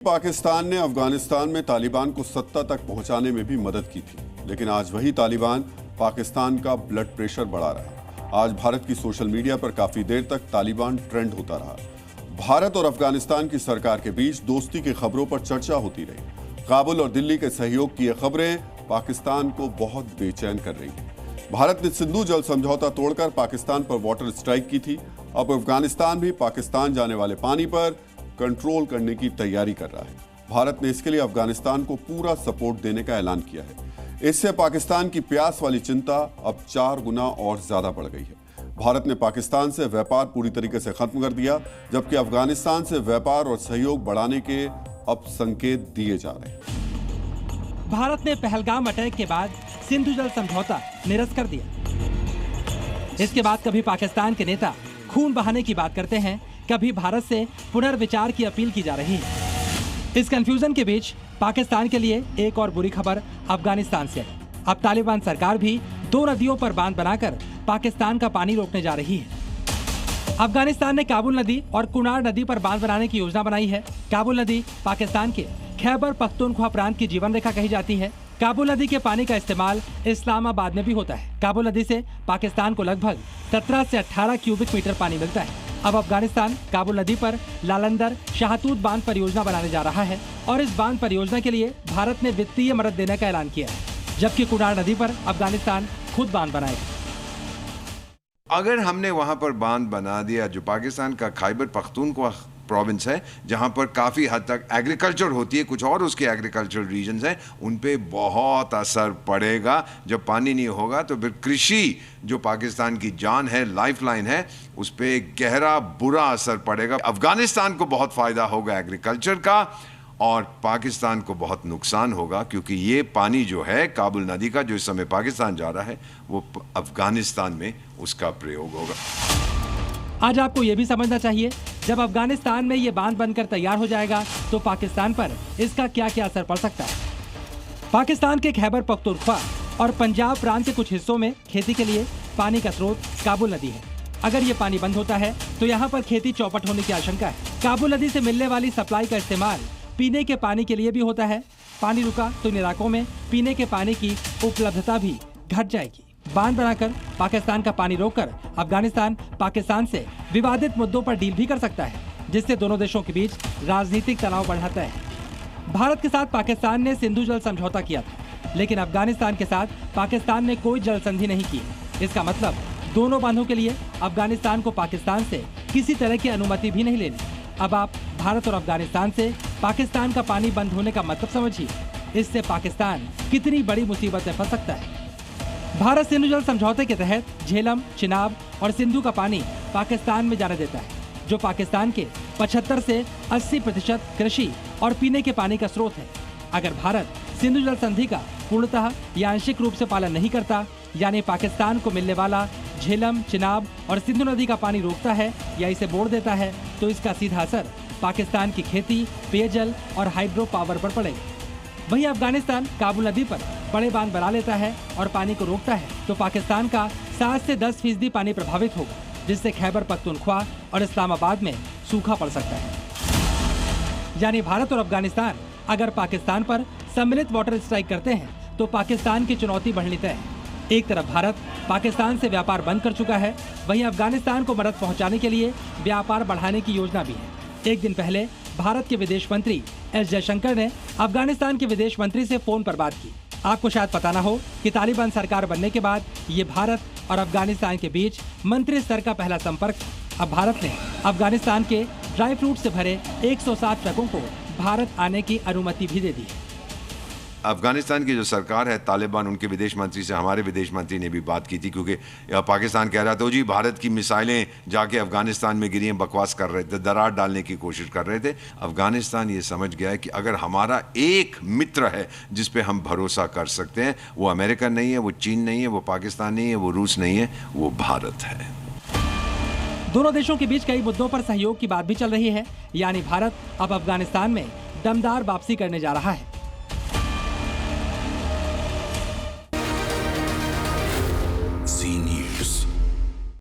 पाकिस्तान ने अफगानिस्तान में तालिबान को सत्ता तक पहुंचाने में भी मदद की थी, लेकिन आज वही तालिबान पाकिस्तान का ब्लड प्रेशर बढ़ा रहा है। आज भारत की सोशल मीडिया पर काफी देर तक तालिबान ट्रेंड होता रहा। भारत और अफगानिस्तान की सरकार के बीच दोस्ती की खबरों पर चर्चा होती रही। काबुल और दिल्ली के सहयोग की ये खबरें पाकिस्तान को बहुत बेचैन कर रही हैं। भारत ने सिंधु जल समझौता तोड़कर पाकिस्तान पर वाटर स्ट्राइक की थी। अब अफगानिस्तान भी पाकिस्तान जाने वाले पानी पर कंट्रोल करने की तैयारी कर रहा है। भारत ने इसके लिए अफगानिस्तान को पूरा सपोर्ट देने का ऐलान किया है। इससे पाकिस्तान की प्यास वाली चिंता अब 4 गुना और ज्यादा बढ़ गई है। भारत ने पाकिस्तान से व्यापार पूरी तरीके से खत्म कर दिया, जबकि अफगानिस्तान से व्यापार और सहयोग बढ़ाने के अब संकेत दिए जा रहे हैं। भारत ने पहलगाम अटैक के बाद सिंधु जल समझौता निरस्त कर दिया। इसके बाद कभी पाकिस्तान के नेता खून बहाने की बात करते हैं, कभी भारत से पुनर्विचार की अपील की जा रही है। इस कंफ्यूजन के बीच पाकिस्तान के लिए एक और बुरी खबर अफगानिस्तान से है। अब तालिबान सरकार भी 2 नदियों पर बांध बनाकर पाकिस्तान का पानी रोकने जा रही है। अफगानिस्तान ने काबुल नदी और कुनार नदी पर बांध बनाने की योजना बनाई है। काबुल नदी पाकिस्तान के खैबर पख्तूनख्वा प्रांत की जीवन रेखा कही जाती है। काबुल नदी के पानी का इस्तेमाल इस्लामाबाद में भी होता है। काबुल नदी से पाकिस्तान को लगभग 17 से 18 क्यूबिक मीटर पानी मिलता है। अब अफगानिस्तान काबुल नदी पर लालंदर शाहतूत बांध परियोजना बनाने जा रहा है और इस बांध परियोजना के लिए भारत ने वित्तीय मदद देने का ऐलान किया है, जबकि कुनार नदी पर अफगानिस्तान खुद बांध बनाएगा। अगर हमने वहां पर बांध बना दिया, जो पाकिस्तान का खैबर पख्तूनख्वा प्रोविंस है, जहां पर काफ़ी हद तक एग्रीकल्चर होती है, कुछ और उसके एग्रीकल्चर रीजन्स हैं, उन पे बहुत असर पड़ेगा। जब पानी नहीं होगा तो फिर कृषि जो पाकिस्तान की जान है, लाइफलाइन है, उस पर गहरा बुरा असर पड़ेगा। अफगानिस्तान को बहुत फ़ायदा होगा एग्रीकल्चर का, और पाकिस्तान को बहुत नुकसान होगा, क्योंकि ये पानी जो है काबुल नदी का, जो इस समय पाकिस्तान जा रहा है, वो अफगानिस्तान में उसका प्रयोग होगा। आज आपको ये भी समझना चाहिए, जब अफगानिस्तान में ये बांध बनकर तैयार हो जाएगा तो पाकिस्तान पर इसका क्या क्या असर पड़ सकता है। पाकिस्तान के खैबर पख्तूनख्वा और पंजाब प्रांत के कुछ हिस्सों में खेती के लिए पानी का स्रोत काबुल नदी है। अगर ये पानी बंद होता है तो यहाँ पर खेती चौपट होने की आशंका है। काबुल नदी से मिलने वाली सप्लाई का इस्तेमाल पीने के पानी के लिए भी होता है। पानी रुका तो इन इलाकों में पीने के पानी की उपलब्धता भी घट जाएगी। बांध बनाकर पाकिस्तान का पानी रोककर अफगानिस्तान पाकिस्तान से विवादित मुद्दों पर डील भी कर सकता है, जिससे दोनों देशों के बीच राजनीतिक तनाव बढ़ाता है। भारत के साथ पाकिस्तान ने सिंधु जल समझौता किया था, लेकिन अफगानिस्तान के साथ पाकिस्तान ने कोई जल संधि नहीं की। इसका मतलब दोनों बांधों के लिए अफगानिस्तान को पाकिस्तान से किसी तरह की अनुमति भी नहीं लेनी। अब आप भारत और अफगानिस्तान से पाकिस्तान का पानी बंद होने का मतलब समझिए। इससे पाकिस्तान कितनी बड़ी मुसीबत में फंस सकता है। भारत सिंधु जल समझौते के तहत झेलम, चिनाब और सिंधु का पानी पाकिस्तान में जाने देता है, जो पाकिस्तान के 75 से 80% कृषि और पीने के पानी का स्रोत है। अगर भारत सिंधु जल संधि का पूर्णतः या आंशिक रूप से पालन नहीं करता, यानी पाकिस्तान को मिलने वाला झेलम, चिनाब और सिंधु नदी का पानी रोकता है या इसे मोड़ देता है, तो इसका सीधा असर पाकिस्तान की खेती, पेयजल और हाइड्रो पावर पर पड़ेगा। वहीं अफगानिस्तान काबुल नदी पर बड़े बांध बना लेता है और पानी को रोकता है, तो पाकिस्तान का 7 से 10% पानी प्रभावित होगा, जिससे खैबर पख्तूनख्वा और इस्लामाबाद में सूखा पड़ सकता है। यानी भारत और अफगानिस्तान अगर पाकिस्तान पर सम्मिलित वाटर स्ट्राइक करते हैं तो पाकिस्तान की चुनौती बढ़नी तय है। एक तरफ भारत पाकिस्तान से व्यापार बंद कर चुका है, वहीं अफगानिस्तान को मदद पहुंचाने के लिए व्यापार बढ़ाने की योजना भी है। एक दिन पहले भारत के विदेश मंत्री एस जयशंकर ने अफगानिस्तान के विदेश मंत्री से फोन पर बात की। आपको शायद पता ना हो कि तालिबान सरकार बनने के बाद ये भारत और अफगानिस्तान के बीच मंत्री स्तर का पहला संपर्क। अब भारत ने अफगानिस्तान के ड्राई फ्रूट से भरे 160 ट्रकों को भारत आने की अनुमति भी दे दी है। अफगानिस्तान की जो सरकार है, तालिबान, उनके विदेश मंत्री से हमारे विदेश मंत्री ने भी बात की थी, क्योंकि पाकिस्तान कह रहा था जी भारत की मिसाइलें जाके अफगानिस्तान में गिरी हैं, बकवास कर रहे थे, दरार डालने की कोशिश कर रहे थे। अफगानिस्तान ये समझ गया है कि अगर हमारा एक मित्र है जिस पे हम भरोसा कर सकते हैं, वो अमेरिका नहीं है, वो चीन नहीं है, वो पाकिस्तान नहीं है, वो रूस नहीं है, वो भारत है। दोनों देशों के बीच कई मुद्दों पर सहयोग की बात भी चल रही है, यानी भारत अब अफगानिस्तान में दमदार वापसी करने जा रहा है।